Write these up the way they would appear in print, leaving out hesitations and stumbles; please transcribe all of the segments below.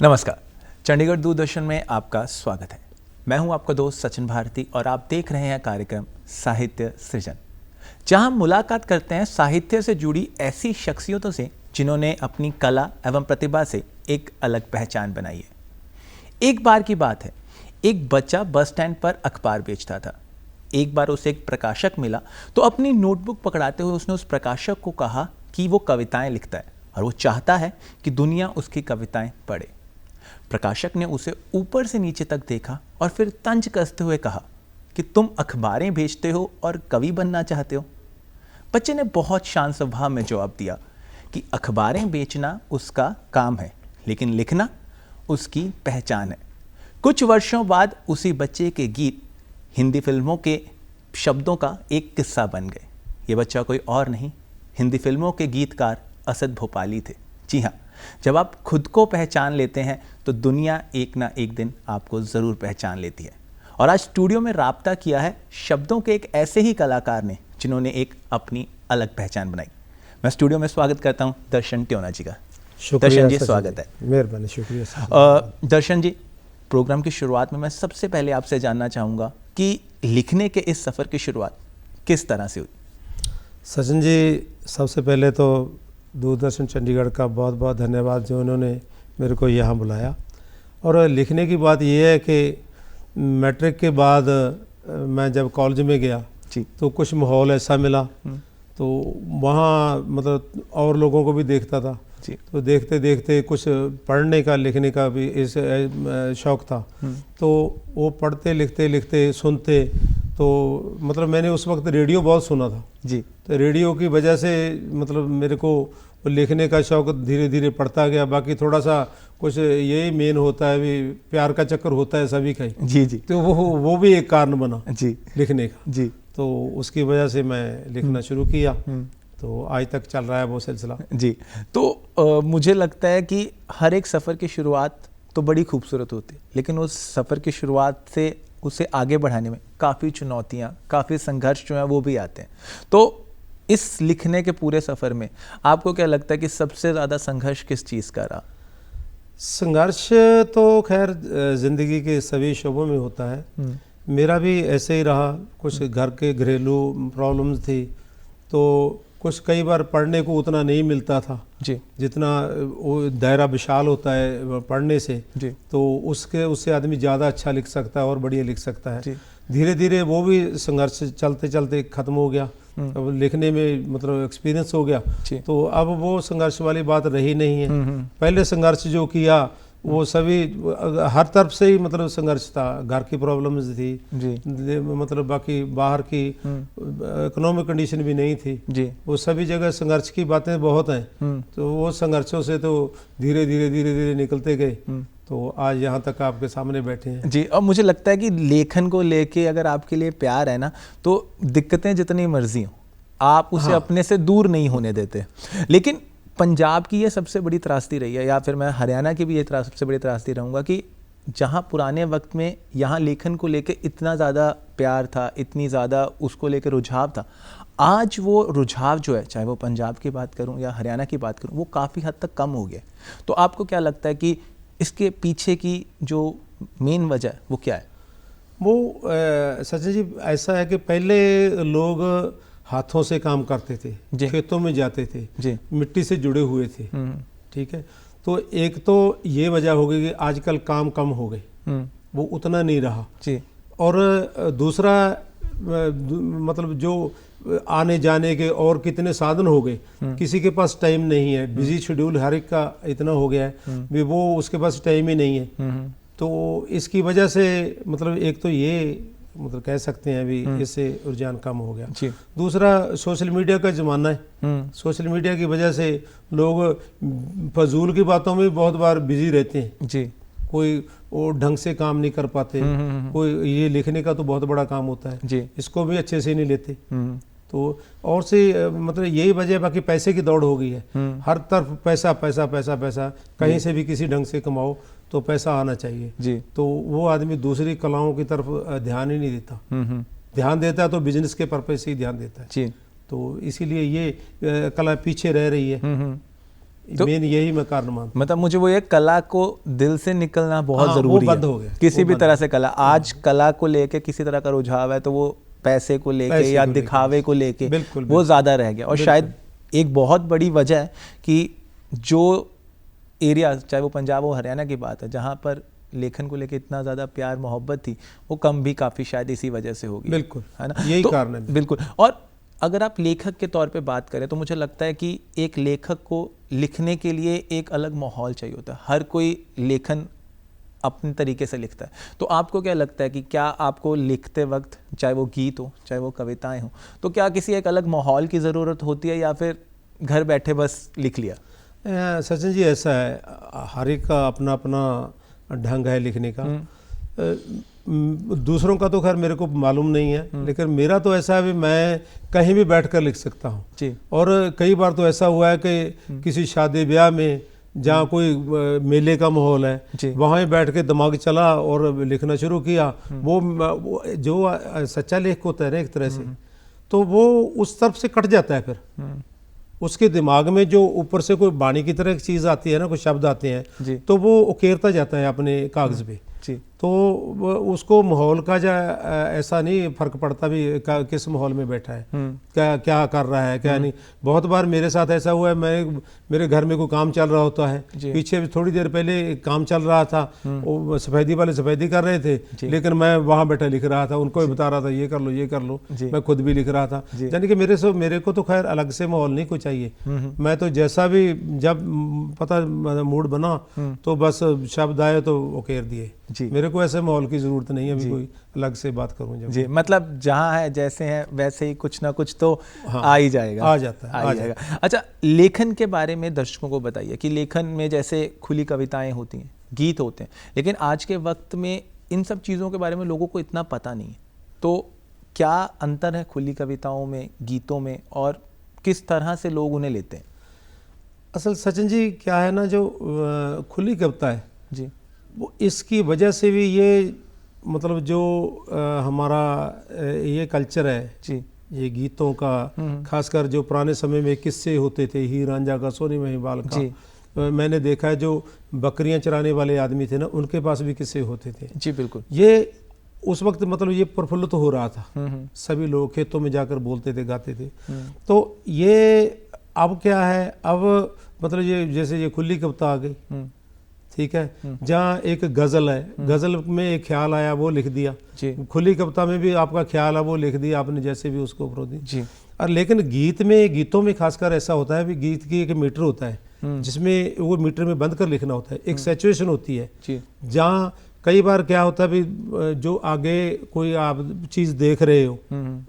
नमस्कार, चंडीगढ़ दूरदर्शन में आपका स्वागत है। मैं हूं आपका दोस्त सचिन भारती और आप देख रहे हैं कार्यक्रम साहित्य सृजन, जहां हम मुलाकात करते हैं साहित्य से जुड़ी ऐसी शख्सियतों से जिन्होंने अपनी कला एवं प्रतिभा से एक अलग पहचान बनाई है। एक बार की बात है, एक बच्चा बस स्टैंड पर अखबार बेचता था। एक बार उसे एक प्रकाशक मिला तो अपनी नोटबुक पकड़ाते हुए उसने उस प्रकाशक को कहा कि वो कविताएं लिखता है और वो चाहता है कि दुनिया उसकी कविताएं पढ़े। प्रकाशक ने उसे ऊपर से नीचे तक देखा और फिर तंज कसते हुए कहा कि तुम अखबारें बेचते हो और कवि बनना चाहते हो। बच्चे ने बहुत शांत स्वभाव में जवाब दिया कि अखबारें बेचना उसका काम है, लेकिन लिखना उसकी पहचान है। कुछ वर्षों बाद उसी बच्चे के गीत हिंदी फिल्मों के शब्दों का एक किस्सा बन गए। ये बच्चा कोई और नहीं, हिंदी फिल्मों के गीतकार असद भोपाली थे। जी हाँ, जब आप खुद को पहचान लेते हैं तो दुनिया एक ना एक दिन आपको ज़रूर पहचान लेती है। और आज स्टूडियो में राब्ता किया है शब्दों के एक ऐसे ही कलाकार ने जिन्होंने एक अपनी अलग पहचान बनाई। मैं स्टूडियो में स्वागत करता हूं दर्शन ट्योना जी का। दर्शन जी, स्वागत है। मेहरबानी, शुक्रिया। दर्शन जी, प्रोग्राम की शुरुआत में मैं सबसे पहले आपसे जानना चाहूँगा कि लिखने के इस सफ़र की शुरुआत किस तरह से हुई? सचिन जी, सबसे पहले तो दूरदर्शन चंडीगढ़ का बहुत बहुत धन्यवाद जो उन्होंने मेरे को यहाँ बुलाया। और लिखने की बात यह है कि मैट्रिक के बाद मैं जब कॉलेज में गया तो कुछ माहौल ऐसा मिला, तो वहाँ मतलब और लोगों को भी देखता था, तो देखते देखते कुछ पढ़ने का लिखने का भी इस शौक़ था। तो वो पढ़ते लिखते लिखते सुनते, तो मतलब मैंने उस वक्त रेडियो बहुत सुना था जी। तो रेडियो की वजह से मतलब मेरे को लिखने का शौक़ धीरे धीरे पड़ता गया। बाकी थोड़ा सा कुछ यही मेन होता है, भी प्यार का चक्कर होता है सभी का जी जी, तो वो भी एक कारण बना जी लिखने का जी। तो उसकी वजह से मैं लिखना शुरू किया, तो आज तक चल रहा है वो सिलसिला जी। तो मुझे लगता है कि हर एक सफ़र की शुरुआत तो बड़ी खूबसूरत होती है, लेकिन उस सफ़र की शुरुआत से उसे आगे बढ़ाने में काफ़ी चुनौतियाँ, काफ़ी संघर्ष जो हैं वो भी आते हैं। तो इस लिखने के पूरे सफ़र में आपको क्या लगता है कि सबसे ज़्यादा संघर्ष किस चीज़ का रहा? संघर्ष तो खैर ज़िंदगी के सभी शोबों में होता है। मेरा भी ऐसे ही रहा। कुछ घर के घरेलू प्रॉब्लम्स थी, तो कुछ कई बार पढ़ने को उतना नहीं मिलता था जी, जितना वो दायरा विशाल होता है पढ़ने से जी। तो उससे आदमी ज़्यादा अच्छा लिख सकता है और बढ़िया लिख सकता है। धीरे धीरे वो भी संघर्ष चलते चलते ख़त्म हो गया। अब लिखने में मतलब एक्सपीरियंस हो गया, तो अब वो संघर्ष वाली बात रही नहीं है। पहले संघर्ष जो किया वो सभी हर तरफ से ही मतलब संघर्ष था। घर की प्रॉब्लम्स थी जी, मतलब बाकी बाहर की इकोनॉमिक कंडीशन भी नहीं थी जी। वो सभी जगह संघर्ष की बातें बहुत हैं। तो वो संघर्षों से तो धीरे धीरे निकलते गए, तो आज यहाँ तक आपके सामने बैठे हैं जी। और मुझे लगता है कि लेखन को लेके अगर आपके लिए प्यार है ना, तो दिक्कतें जितनी मर्जी हो आप उसे अपने से दूर नहीं होने देते। लेकिन पंजाब की ये सबसे बड़ी त्रासदी रही है, या फिर मैं हरियाणा की भी ये सबसे बड़ी त्रासदी रहूँगा कि जहाँ पुराने वक्त में यहाँ लेखन को लेके इतना ज़्यादा प्यार था, इतनी ज़्यादा उसको लेकर रुझाव था, आज वो रुझाव जो है, चाहे वो पंजाब की बात करूँ या हरियाणा की बात करूँ, वो काफ़ी हद तक कम हो गया। तो आपको क्या लगता है कि इसके पीछे की जो मेन वजह है वो क्या है? वो सचिन जी, ऐसा है कि पहले लोग हाथों से काम करते थे, खेतों में जाते थे, मिट्टी से जुड़े हुए थे, ठीक है। तो एक तो ये वजह हो गई कि आजकल काम कम हो गए, वो उतना नहीं रहा जी। और दूसरा मतलब जो आने जाने के और कितने साधन हो गए, किसी के पास टाइम नहीं है, बिजी शेड्यूल हर एक का इतना हो गया है भी वो उसके पास टाइम ही नहीं है। तो इसकी वजह से मतलब एक तो ये मतलब कह सकते हैं अभी इससे रुझान कम हो गया। दूसरा सोशल मीडिया का ज़माना है। सोशल मीडिया की वजह से लोग फजूल की बातों में बहुत बार बिजी रहते हैं जी। कोई वो ढंग से काम नहीं कर पाते। कोई ये लिखने का तो बहुत बड़ा काम होता है जी, इसको भी अच्छे से नहीं लेते। तो और से मतलब यही वजह, बाकी पैसे की दौड़ हो गई है। हर तरफ पैसा पैसा पैसा पैसा, कहीं से भी किसी ढंग से कमाओ तो पैसा आना चाहिए जी। तो वो आदमी दूसरी कलाओं की तरफ ध्यान ही नहीं देता। ध्यान देता है तो बिजनेस के पर्पज से ही ध्यान देता है जी। तो इसीलिए ये कला पीछे रह रही है। मेन यही मैं कारण मानता। मतलब मुझे वो ये कला को दिल से निकलना बहुत जरूरी बंद है, हो गया किसी भी तरह से कला। आज कला को लेके किसी तरह का रुझाव है तो वो पैसे को लेके या दिखावे को लेके वो ज्यादा रह गया। और शायद एक बहुत बड़ी वजह है कि जो एरिया, चाहे वो पंजाब हो हरियाणा की बात है, जहाँ पर लेखन को लेके इतना ज़्यादा प्यार मोहब्बत थी, वो कम भी काफ़ी शायद इसी वजह से होगी। बिल्कुल, है ना, यही कारण है। बिल्कुल। और अगर आप लेखक के तौर पे बात करें तो मुझे लगता है कि एक लेखक को लिखने के लिए एक अलग माहौल चाहिए होता है। हर कोई लेखन अपने तरीके से लिखता है। तो आपको क्या लगता है कि क्या आपको लिखते वक्त, चाहे वो गीत हो चाहे वो कविताएं हो, तो क्या किसी एक अलग माहौल की ज़रूरत होती है या फिर घर बैठे बस लिख लिया? सचिन जी, ऐसा है, हर एक का अपना अपना ढंग है लिखने का। दूसरों का तो खैर मेरे को मालूम नहीं है, लेकिन मेरा तो ऐसा है भी मैं कहीं भी बैठकर लिख सकता हूँ। और कई बार तो ऐसा हुआ है कि किसी शादी ब्याह में जहाँ कोई मेले का माहौल है, वहाँ ही बैठ के दिमाग चला और लिखना शुरू किया। वो जो सच्चा लेख होता है ना एक तरह से, तो वो उस तरफ से कट जाता है। फिर उसके दिमाग में जो ऊपर से कोई बाणी की तरह एक चीज़ आती है ना, कोई शब्द आते हैं, तो वो उकेरता जाता है अपने कागज पे। तो उसको माहौल का ऐसा नहीं फर्क पड़ता भी किस माहौल में बैठा है, क्या क्या कर रहा है क्या नहीं। बहुत बार मेरे साथ ऐसा हुआ है, मेरे घर में कोई काम चल रहा होता है, पीछे थोड़ी देर पहले काम चल रहा था, वो सफेदी वाले सफेदी कर रहे थे, लेकिन मैं वहां बैठा लिख रहा था, उनको भी बता रहा था ये कर लो ये कर लो, मैं खुद भी लिख रहा था। यानी कि मेरे को तो खैर अलग से माहौल नहीं कोई चाहिए। मैं तो जैसा भी, जब पता मूड बना तो बस शब्द आए तो उकेर दिए। मेरे को ऐसे माहौल की जरूरत नहीं है अभी कोई अलग से बात करूं जब। जी, मतलब जहाँ है जैसे हैं वैसे ही कुछ ना कुछ तो आ ही जाएगा, आ जाता है, आ जाएगा। अच्छा, लेखन के बारे में दर्शकों को बताइए कि लेखन में जैसे खुली कविताएं होती हैं, गीत होते हैं, लेकिन आज के वक्त में इन सब चीज़ों के बारे में लोगों को इतना पता नहीं है। तो क्या अंतर है खुली कविताओं में, गीतों में, और किस तरह से लोग उन्हें लेते हैं? असल सचिन जी क्या है ना, जो खुली कविता है जी, वो इसकी वजह से भी ये मतलब जो हमारा ये कल्चर है जी, ये गीतों का, खासकर जो पुराने समय में किस्से होते थे, हीर रांझा का, सोनी महिबाल का, मैंने देखा है जो बकरियां चराने वाले आदमी थे ना, उनके पास भी किस्से होते थे। जी बिल्कुल। ये उस वक्त मतलब ये प्रफुल्लित हो रहा था, सभी लोग खेतों में जाकर बोलते थे, गाते थे। तो ये अब क्या है, अब मतलब ये जैसे ये खुली कविता आ गई, ठीक है, जहाँ एक गजल है, गजल में एक ख्याल आया वो लिख दिया, खुली कविता में भी आपका ख्याल है वो लिख दिया आपने, जैसे भी उसको दी। और लेकिन गीतों में खासकर ऐसा होता है भी गीत की एक मीटर होता है, जिसमें वो मीटर में बंद कर लिखना होता है, एक सैचुरेशन होती है, जहाँ कई बार क्या होता है भी जो आगे कोई आप चीज देख रहे हो,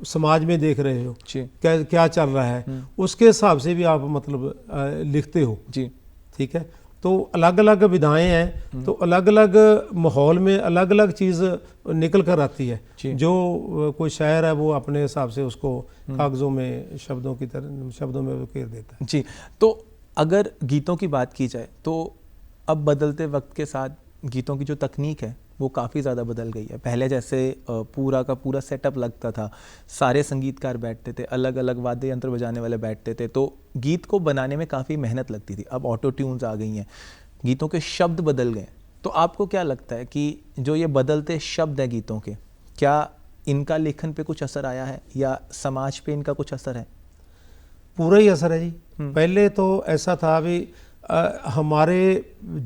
समाज में देख रहे हो, क्या चल रहा है, उसके हिसाब से भी आप मतलब लिखते हो जी, ठीक है। तो अलग अलग विधाएं हैं, तो अलग अलग माहौल में अलग अलग चीज़ निकल कर आती है। जो कोई शायर है वो अपने हिसाब से उसको कागज़ों में शब्दों में उकेर देता है। जी, तो अगर गीतों की बात की जाए तो अब बदलते वक्त के साथ गीतों की जो तकनीक है वो काफ़ी ज़्यादा बदल गई है। पहले जैसे पूरा का पूरा सेटअप लगता था, सारे संगीतकार बैठते थे, अलग अलग वाद्य यंत्र बजाने वाले बैठते थे, तो गीत को बनाने में काफ़ी मेहनत लगती थी। अब ऑटो ट्यून्स आ गई हैं, गीतों के शब्द बदल गए। तो आपको क्या लगता है कि जो ये बदलते शब्द हैं गीतों के, क्या इनका लेखन पे कुछ असर आया है या समाज पे इनका कुछ असर है? पूरा ही असर है जी। पहले तो ऐसा था भी हमारे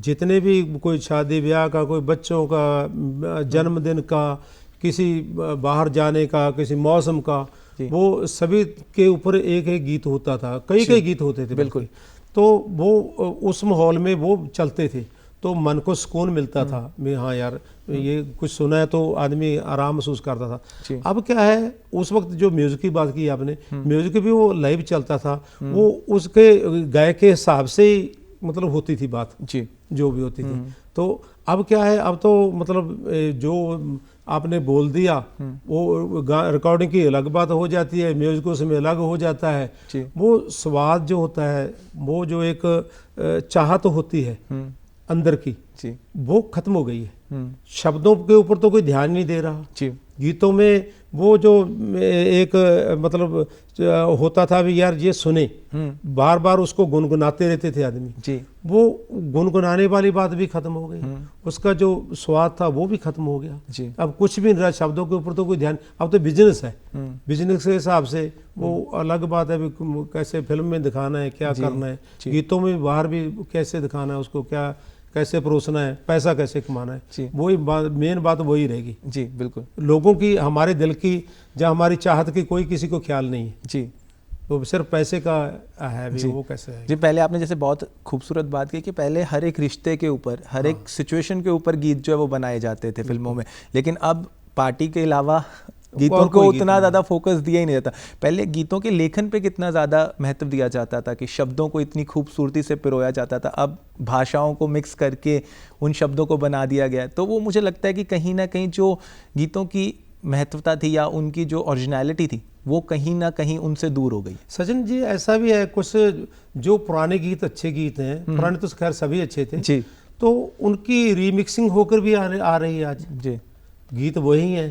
जितने भी कोई शादी ब्याह का, कोई बच्चों का जन्मदिन का, किसी बाहर जाने का, किसी मौसम का, वो सभी के ऊपर एक एक गीत होता था, कई गीत होते थे बिल्कुल। तो वो उस माहौल में वो चलते थे, तो मन को सुकून मिलता था मैं, हाँ यार ये कुछ सुना है तो आदमी आराम महसूस करता था। अब क्या है, उस वक्त जो म्यूजिक की बात की आपने, म्यूजिक भी वो लाइव चलता था, वो उसके गायक के हिसाब से ही मतलब होती थी बात जी, जो भी होती थी। तो अब क्या है, अब तो मतलब जो आपने बोल दिया वो रिकॉर्डिंग की अलग बात हो जाती है, म्यूजिक उसमें अलग हो जाता है। वो स्वाद जो होता है, वो जो एक चाहत होती है अंदर की, वो खत्म हो गई है। शब्दों के ऊपर तो कोई ध्यान नहीं दे रहा। गीतों में वो जो एक मतलब होता था भी यार ये सुने, बार बार उसको गुनगुनाते रहते थे आदमी जी, वो गुनगुनाने वाली बात भी खत्म हो गई, उसका जो स्वाद था वो भी खत्म हो गया जी। अब कुछ भी नहीं रहा, शब्दों के ऊपर तो कोई ध्यान, अब तो बिजनेस है, बिजनेस के हिसाब से वो अलग बात है भी कैसे फिल्म में दिखाना है, क्या करना है, गीतों में बाहर भी कैसे दिखाना है, उसको क्या कैसे परोसना है, पैसा कैसे कमाना है, वही मेन बात वही रहेगी। जी बिल्कुल, लोगों की, हमारे दिल की, जहाँ हमारी चाहत की कोई किसी को ख्याल नहीं है जी, तो सिर्फ पैसे का है भी, वो कैसे है जी। पहले आपने जैसे बहुत खूबसूरत बात की कि पहले हर एक रिश्ते के ऊपर, हर एक सिचुएशन के ऊपर गीत जो है वो बनाए जाते थे फिल्मों में, लेकिन अब पार्टी के अलावा गीतों को उतना ज़्यादा फोकस दिया ही नहीं जाता। पहले गीतों के लेखन पे कितना ज़्यादा महत्व दिया जाता था कि शब्दों को इतनी खूबसूरती से पिरोया जाता था, अब भाषाओं को मिक्स करके उन शब्दों को बना दिया गया। तो वो मुझे लगता है कि कहीं ना कहीं जो गीतों की महत्वता थी या उनकी जो ओरिजिनलिटी थी वो कहीं ना कहीं उनसे दूर हो गई। सचिन जी ऐसा भी है, कुछ जो पुराने गीत अच्छे गीत हैं, पुराने तो खैर सभी अच्छे थे जी, तो उनकी रीमिक्सिंग होकर भी आ रही है आज जी, गीत वही है,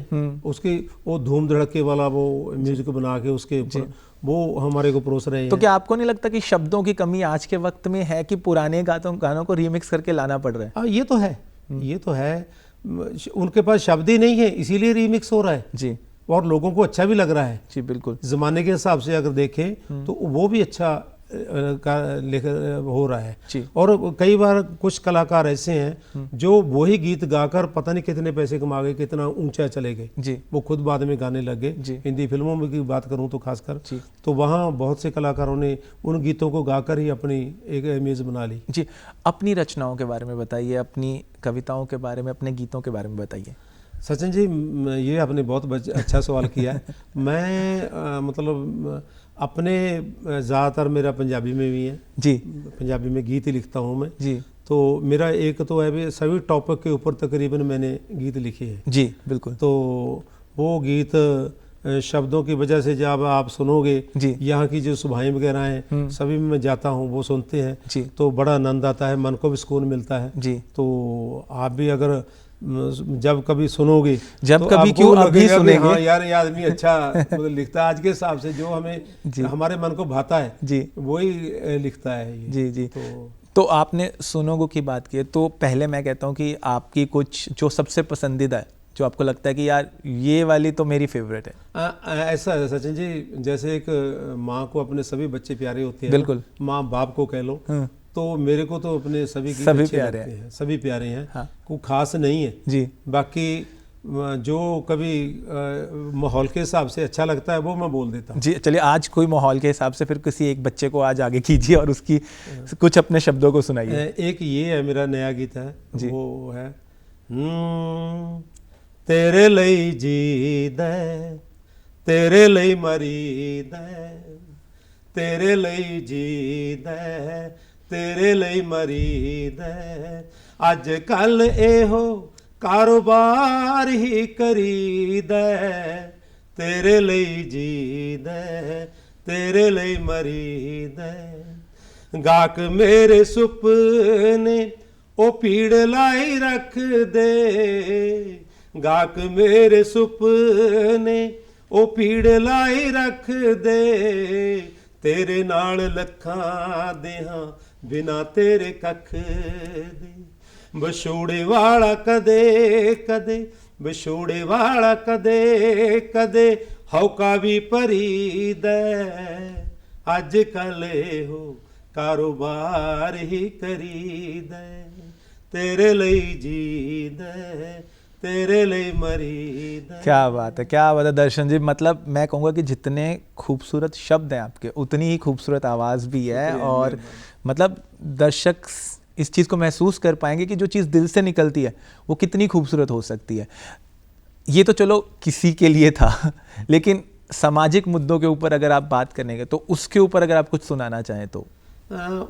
उसकी वो धूम धड़के वाला वो म्यूजिक बना के उसके ऊपर वो हमारे को परोस रहे हैं। तो क्या आपको नहीं लगता कि शब्दों की कमी आज के वक्त में है कि पुराने गानों को रीमिक्स करके लाना पड़ रहा है? ये तो है, ये तो है, उनके पास शब्द ही नहीं है इसीलिए रीमिक्स हो रहा है जी, और लोगों को अच्छा भी लग रहा है। जी बिल्कुल, जमाने के हिसाब से अगर देखें तो वो भी अच्छा हो रहा है जी। और कई बार कुछ कलाकार ऐसे हैं जो वही गीत गाकर पता नहीं कितने पैसे कमा गए, कितना ऊंचा चले गए जी, वो खुद बाद में गाने लगे। हिंदी फिल्मों में की बात करूं तो खासकर, तो वहाँ बहुत से कलाकारों ने उन गीतों को गाकर ही अपनी एक इमेज बना ली। जी, अपनी रचनाओं के बारे में बताइए, अपनी कविताओं के बारे में, अपने गीतों के बारे में बताइए। सचिन जी ये आपने बहुत अच्छा सवाल किया है। मैं मतलब अपने ज़्यादातर मेरा पंजाबी में भी है जी, पंजाबी में गीत ही लिखता हूँ मैं जी, तो मेरा एक तो है भी सभी टॉपिक के ऊपर तकरीबन मैंने गीत लिखे हैं। जी बिल्कुल, तो वो गीत शब्दों की वजह से जब आप सुनोगे, यहाँ की जो सुभाएं वगैरह हैं सभी में मैं जाता हूँ, वो सुनते हैं तो बड़ा आनंद आता है, मन को भी सुकून मिलता है जी। तो आप भी अगर जब कभी सुनोगे, जब तो कभी क्यों अभी सुनेंगे, हाँ यार ये आदमी अच्छा मतलब लिखता है, आज के हिसाब से जो हमें हमारे मन को भाता है जी वही लिखता है ये। जी जी। तो आपने सुनोगो की बात की है, तो पहले मैं कहता हूँ कि आपकी कुछ जो सबसे पसंदीदा है, जो आपको लगता है कि यार ये वाली तो मेरी फेवरेट है। ऐसा है सचिन जी, जैसे एक माँ को अपने सभी बच्चे प्यारे होते हैं, बिल्कुल, माँ बाप को कह लो, तो मेरे को तो अपने सभी प्यारे हैं, सभी प्यारे हैं। हाँ। कोई खास नहीं है जी, बाकी जो कभी माहौल के हिसाब से अच्छा लगता है वो मैं बोल देता हूँ। जी चलिए, आज कोई माहौल के हिसाब से फिर किसी एक बच्चे को आज आगे कीजिए और उसकी कुछ अपने शब्दों को सुनाइए। एक ये है मेरा नया गीत है जी, वो है तेरे ਲਈ जीदा तेरे ਲਈ मरीदा तेरे ਲਈ जीदा तेरे ਲਈ मरीदा अज कल एहो कारोबार ही करीदा तेरे ਲਈ जीदा तेरे ਲਈ मरीदा गाक मेरे सुपने ओ पीड़ लाई रख दे गाक मेरे सुपने ओ पीड़ लाई रख दे तेरे नाल लखां देहां बिना तेरे कख दे बछोड़े वाला कदे कदे बछोड़े वाला कदे कदे हौका भी भरी दे अज कल हो कारोबार ही करी दे तेरे ਲਈ जीदा तेरे लिए मरीदा। क्या बात है, क्या बात है दर्शन जी। मतलब मैं कहूँगा कि जितने खूबसूरत शब्द हैं आपके, उतनी ही खूबसूरत आवाज़ भी है और मतलब दर्शक इस चीज़ को महसूस कर पाएंगे कि जो चीज़ दिल से निकलती है वो कितनी खूबसूरत हो सकती है। ये तो चलो किसी के लिए था, लेकिन सामाजिक मुद्दों के ऊपर अगर आप बात करेंगे तो उसके ऊपर अगर आप कुछ सुनाना चाहें तो।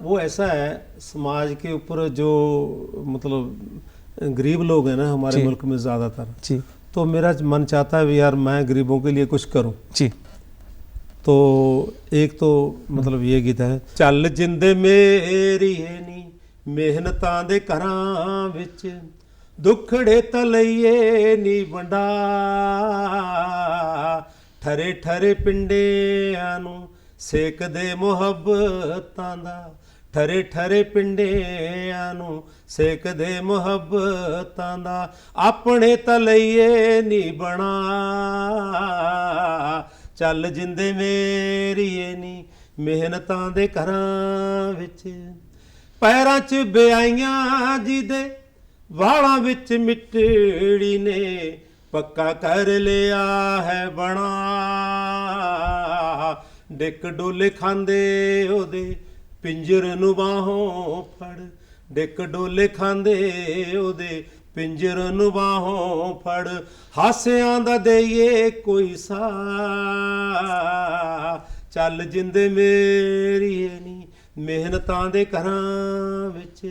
वो ऐसा है, समाज के ऊपर जो मतलब गरीब लोग हैं ना हमारे मुल्क में ज़्यादातर जी, तो मेरा मन चाहता है यार मैं गरीबों के लिए कुछ करूं जी। तो एक तो मतलब ये गीत है, चल जिंदे मेरी है नी मेहनतां दे घरां विच दुखड़े तलइए नी बंडा ठरे ठरे पिंडियां नूं सेक दे मुहब्बतां दा ठरे ठरे पिंडियां नूं सेक दे मुहब्बतां दा अपने तलइए नी बना चल जिंदे मेरीए नी ਮਿਹਨਤਾਂ ਦੇ ਘਰਾਂ ਵਿੱਚ ਪੈਰਾਂ 'ਚ ਬਿਆਈਆਂ ਜਿਹਦੇ ਵਾਲਾਂ ਵਿੱਚ ਮਿੱਟੀ ਨੇ ਪੱਕਾ ਕਰ ਲਿਆ ਹੈ ਬਣਾ ਡਿੱਕ ਡੋਲੇ ਖਾਂਦੇ ਉਹਦੇ ਪਿੰਜਰ ਨੂੰ ਬਾਹੋਂ ਫੜ ਡਿੱਕ ਡੋਲੇ ਖਾਂਦੇ ਉਹਦੇ ਪਿੰਜਰ ਨੂੰ ਬਾਹੋਂ ਫੜ ਹਾਸਿਆਂ ਦਾ ਦੇਈਏ ਕੋਈ ਸਾ ਚੱਲ ਜਿੰਦੇ ਮੇਰੀਏ ਨੀ ਮਿਹਨਤਾਂ ਦੇ ਘਰਾਂ ਵਿੱਚ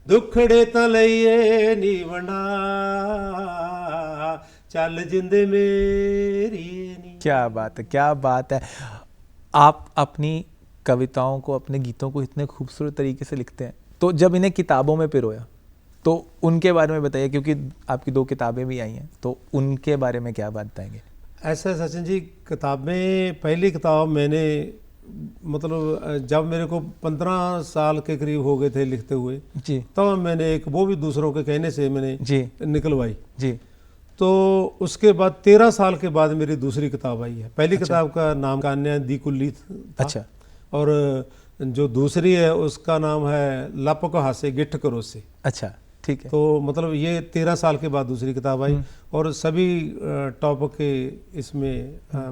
ਦੁੱਖੜੇ ਤਾਂ ਲਈਏ ਨੀ ਵੰਡਾ ਚੱਲ ਜਿੰਦੇ ਮੇਰੀਏ ਨੀ। क्या बात है। आप अपनी कविताओं को, अपने गीतों को इतने खूबसूरत तरीके से लिखते हैं, तो जब इन्हें किताबों में पिरोया तो उनके बारे में बताइए, क्योंकि आपकी 2 किताबें भी आई हैं, तो उनके बारे में क्या बात बताएंगे? ऐसा सचिन जी, किताबें, पहली किताब मैंने मतलब जब मेरे को 15 साल के करीब हो गए थे लिखते हुए जी, तब मैंने एक, वो भी दूसरों के कहने से मैंने जी निकलवाई जी। तो उसके बाद 13 साल के बाद मेरी दूसरी किताब आई है। पहली किताब का नाम कान्या दी कुल्ली था। अच्छा। और जो दूसरी है उसका नाम है लपक हासे गिठ करोसे। अच्छा, ठीक है। तो मतलब ये 13 साल के बाद दूसरी किताब आई और सभी टॉपिक के इसमें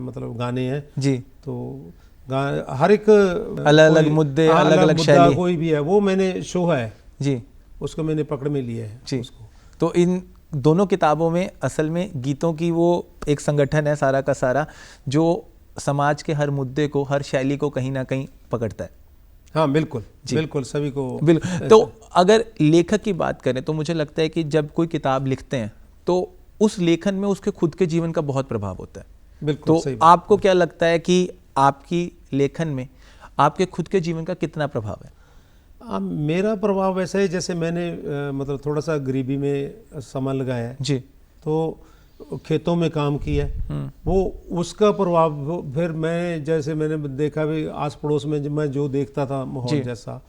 मतलब गाने हैं जी। तो हर एक अलग अलग मुद्दे, अलग अलग शैली, कोई भी है वो मैंने शो है जी, उसको मैंने पकड़ में लिया है जी उसको। तो इन दोनों किताबों में असल में गीतों की वो एक संगठन है सारा का सारा, जो समाज के हर मुद्दे को, हर शैली को कहीं ना कहीं पकड़ता है। हाँ बिल्कुल बिल्कुल, सभी को बिल्कुल। तो अगर लेखक की बात करें तो मुझे लगता है कि जब कोई किताब लिखते हैं तो उस लेखन में उसके खुद के जीवन का बहुत प्रभाव होता है। बिल्कुल। तो आपको क्या लगता है कि आपकी लेखन में आपके खुद के जीवन का कितना प्रभाव है? मेरा प्रभाव वैसा है जैसे मैंने मतलब थोड़ा सा गरीबी में समय लगाया है जी, तो खेतों में काम किया, वो उसका प्रभाव फिर मैं जैसे मैंने देखा भी आस पड़ोस में मैं जो देखता था माहौल जैसा,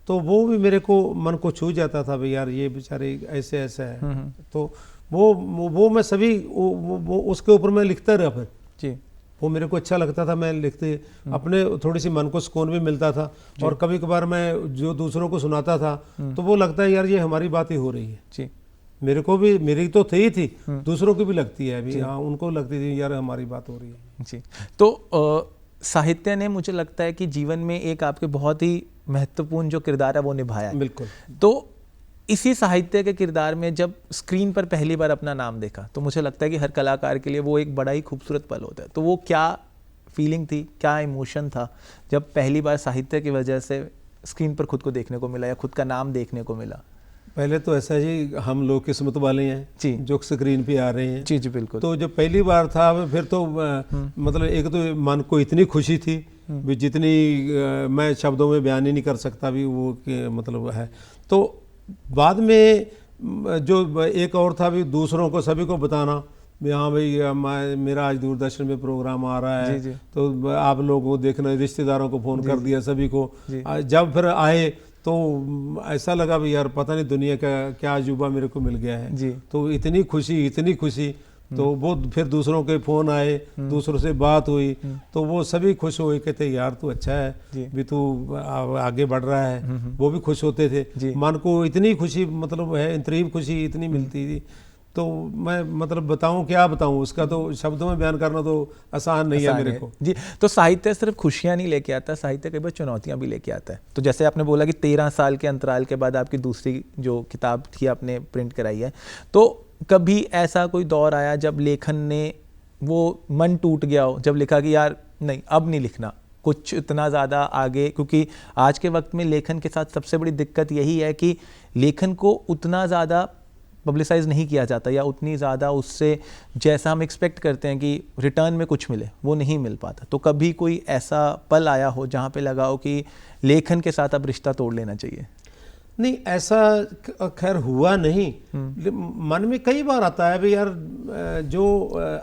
तो वो भी मेरे को मन को छू जाता था भाई यार ये बेचारे ऐसे ऐसा है। तो वो मैं सभी वो उसके ऊपर मैं लिखता रहा फिर जी, वो मेरे को अच्छा लगता था। मैं लिखते अपने थोड़ी सी मन को सुकून भी मिलता था और कभी कभार मैं जो दूसरों को सुनाता था तो वो लगता है यार ये हमारी बात ही हो रही है जी। मेरे को भी, मेरी तो थी दूसरों की भी लगती है अभी, हाँ उनको लगती थी यार हमारी बात हो रही है जी। तो साहित्य ने मुझे लगता है कि जीवन में एक आपके बहुत ही महत्वपूर्ण जो किरदार है वो निभाया है। बिल्कुल। तो इसी साहित्य के किरदार में जब स्क्रीन पर पहली बार अपना नाम देखा तो मुझे लगता है कि हर कलाकार के लिए वो एक बड़ा ही खूबसूरत पल होता है। तो वो क्या फीलिंग थी, क्या इमोशन था जब पहली बार साहित्य की वजह से स्क्रीन पर खुद को देखने को मिला या खुद का नाम देखने को मिला? पहले तो ऐसा जी, हम लोग किस्मत वाले हैं जी जो स्क्रीन पे आ रहे हैं जी जी बिल्कुल। तो जब पहली बार था फिर तो मतलब एक तो मन को इतनी खुशी थी भी जितनी मैं शब्दों में बयान ही नहीं कर सकता भी वो मतलब है। तो बाद में जो एक और था भी दूसरों को सभी को बताना भी हाँ भाई मेरा आज दूरदर्शन में प्रोग्राम आ रहा है जी। तो आप लोगों को देखना, रिश्तेदारों को फ़ोन कर दिया सभी को। जब फिर आए तो ऐसा लगा भी यार पता नहीं दुनिया का क्या अजूबा मेरे को मिल गया है जी। तो इतनी खुशी तो वो फिर दूसरों के फ़ोन आए, दूसरों से बात हुई तो वो सभी खुश हुए, कहते यार तू अच्छा है भी, तू आगे बढ़ रहा है। वो भी खुश होते थे, मन को इतनी खुशी मतलब है, इंतरीब खुशी इतनी मिलती थी। तो मैं मतलब क्या बताऊं उसका, तो शब्दों में बयान करना तो आसान नहीं है मेरे को जी। तो साहित्य सिर्फ खुशियां नहीं लेके आता, साहित्य कई बार चुनौतियां भी लेके आता है। तो जैसे आपने बोला कि 13 साल के अंतराल के बाद आपकी दूसरी जो किताब थी आपने प्रिंट कराई है, तो कभी ऐसा कोई दौर आया जब लेखन ने वो मन टूट गया हो, जब लिखा कि यार नहीं अब नहीं लिखना कुछ इतना ज़्यादा आगे? क्योंकि आज के वक्त में लेखन के साथ सबसे बड़ी दिक्कत यही है कि लेखन को उतना ज़्यादा पब्लिसाइज नहीं किया जाता या उतनी ज़्यादा उससे जैसा हम एक्सपेक्ट करते हैं कि रिटर्न में कुछ मिले वो नहीं मिल पाता। तो कभी कोई ऐसा पल आया हो जहाँ पे लगा हो कि लेखन के साथ अब रिश्ता तोड़ लेना चाहिए? नहीं, ऐसा खैर हुआ नहीं। मन में कई बार आता है भी यार जो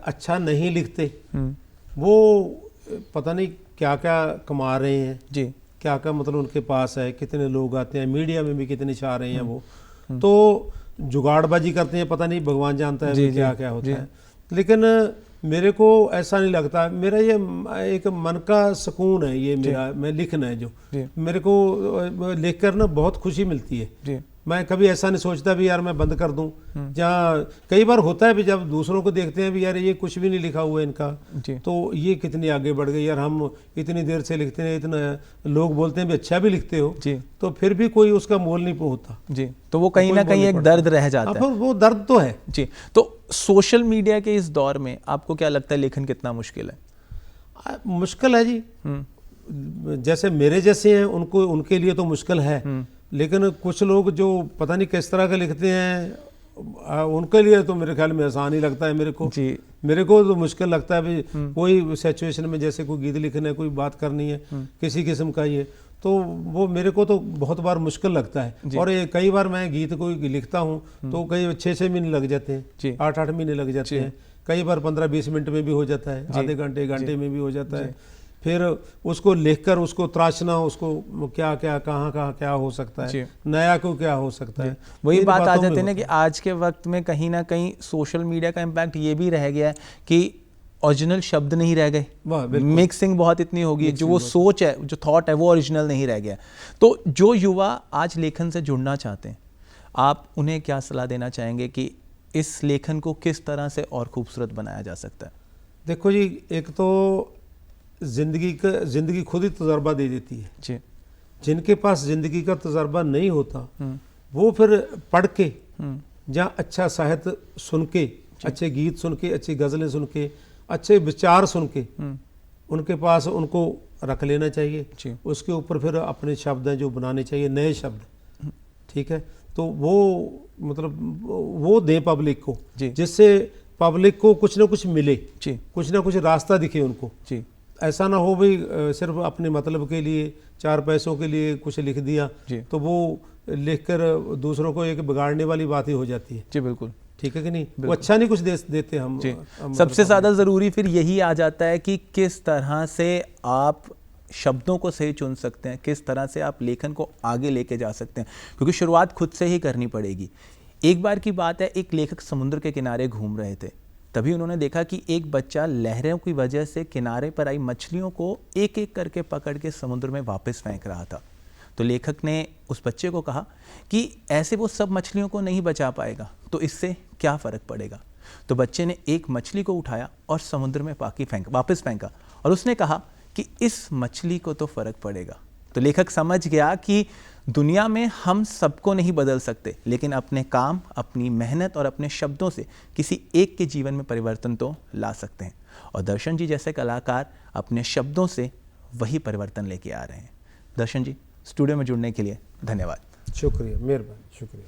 अच्छा नहीं लिखते वो पता नहीं क्या क्या कमा रहे हैं जी, क्या क्या मतलब उनके पास है, कितने लोग आते हैं, मीडिया में भी कितने छा रहे हैं वो, तो जुगाड़बाजी करते हैं, पता नहीं भगवान जानता है भी क्या क्या होता है। लेकिन मेरे को ऐसा नहीं लगता। मेरा ये एक मन का सुकून है, ये मेरा मैं लिखना है जो मेरे को लिखकर ना बहुत खुशी मिलती है। मैं कभी ऐसा नहीं सोचता भी यार मैं बंद कर दूं। जहाँ कई बार होता है भी जब दूसरों को देखते हैं भी यार ये कुछ भी नहीं लिखा हुआ है इनका, तो ये कितनी आगे बढ़ गई यार, हम इतनी देर से लिखते हैं, इतना लोग बोलते हैं भी अच्छा भी लिखते हो, तो फिर भी कोई उसका मोल नहीं होता जी। तो वो कहीं ना कहीं एक दर्द रह जाता है। वो दर्द तो है जी। तो सोशल मीडिया के इस दौर में आपको क्या लगता है लेखन कितना मुश्किल है? मुश्किल है जी। जैसे मेरे जैसे हैं उनको, उनके लिए तो मुश्किल है, लेकिन कुछ लोग जो पता नहीं किस तरह के लिखते हैं उनके लिए तो मेरे ख्याल में आसान ही लगता है। मेरे को तो मुश्किल लगता है भी कोई सिचुएशन में जैसे कोई गीत लिखना है, कोई बात करनी है किसी किस्म का, ये तो वो मेरे को तो बहुत बार मुश्किल लगता है। और कई बार मैं गीत कोई लिखता हूँ तो कई 6-6 महीने लग जाते हैं, 8-8 महीने लग जाते हैं, कई बार 15-20 मिनट में भी हो जाता है, आधे घंटे घंटे में भी हो जाता है। फिर उसको लिखकर उसको तराशना, उसको क्या क्या कहाँ कहाँ क्या हो सकता है, नया को क्या हो सकता है, वही बात आ जाती है ना कि आज के वक्त में कहीं ना कहीं सोशल मीडिया का इम्पैक्ट ये भी रह गया है कि ओरिजिनल शब्द नहीं रह गए, मिक्सिंग बहुत इतनी होगी, जो वो सोच है, जो थॉट है वो ओरिजिनल नहीं रह गया। तो जो युवा आज लेखन से जुड़ना चाहते हैं, आप उन्हें क्या सलाह देना चाहेंगे कि इस लेखन को किस तरह से और खूबसूरत बनाया जा सकता है? देखो जी, एक तो जिंदगी खुद ही तजर्बा दे देती है जी। जिनके पास जिंदगी का तजर्बा नहीं होता वो फिर पढ़ के, जहाँ अच्छा साहित्य सुन के, अच्छे गीत सुन के, अच्छी गज़लें सुन के, अच्छे विचार सुन के उनके पास उनको रख लेना चाहिए। उसके ऊपर फिर अपने शब्द हैं जो बनाने चाहिए, नए शब्द, ठीक है। तो वो मतलब वो दे पब्लिक को, जिससे पब्लिक को कुछ ना कुछ मिले, कुछ ना कुछ रास्ता दिखे उनको। ऐसा ना हो भाई सिर्फ अपने मतलब के लिए, 4 पैसों के लिए कुछ लिख दिया तो वो लिखकर दूसरों को एक बिगाड़ने वाली बात ही हो जाती है। जी बिल्कुल, ठीक है कि नहीं, वो अच्छा नहीं कुछ देते हम। सबसे ज़्यादा ज़रूरी फिर यही आ जाता है कि किस तरह से आप शब्दों को सही चुन सकते हैं, किस तरह से आप लेखन को आगे लेके जा सकते हैं, क्योंकि शुरुआत खुद से ही करनी पड़ेगी। एक बार की बात है, एक लेखक समुद्र के किनारे घूम रहे थे, तभी उन्होंने देखा कि एक बच्चा लहरों की वजह से किनारे पर आई मछलियों को एक एक करके पकड़ के समुद्र में वापस फेंक रहा था। तो लेखक ने उस बच्चे को कहा कि ऐसे वो सब मछलियों को नहीं बचा पाएगा, तो इससे क्या फ़र्क पड़ेगा। तो बच्चे ने एक मछली को उठाया और समुद्र में वापस फेंका, और उसने कहा कि इस मछली को तो फ़र्क पड़ेगा। तो लेखक समझ गया कि दुनिया में हम सबको नहीं बदल सकते, लेकिन अपने काम, अपनी मेहनत और अपने शब्दों से किसी एक के जीवन में परिवर्तन तो ला सकते हैं। और दर्शन जी जैसे कलाकार अपने शब्दों से वही परिवर्तन लेके आ रहे हैं। दर्शन जी, स्टूडियो में जुड़ने के लिए धन्यवाद। शुक्रिया, मेहरबानी, शुक्रिया।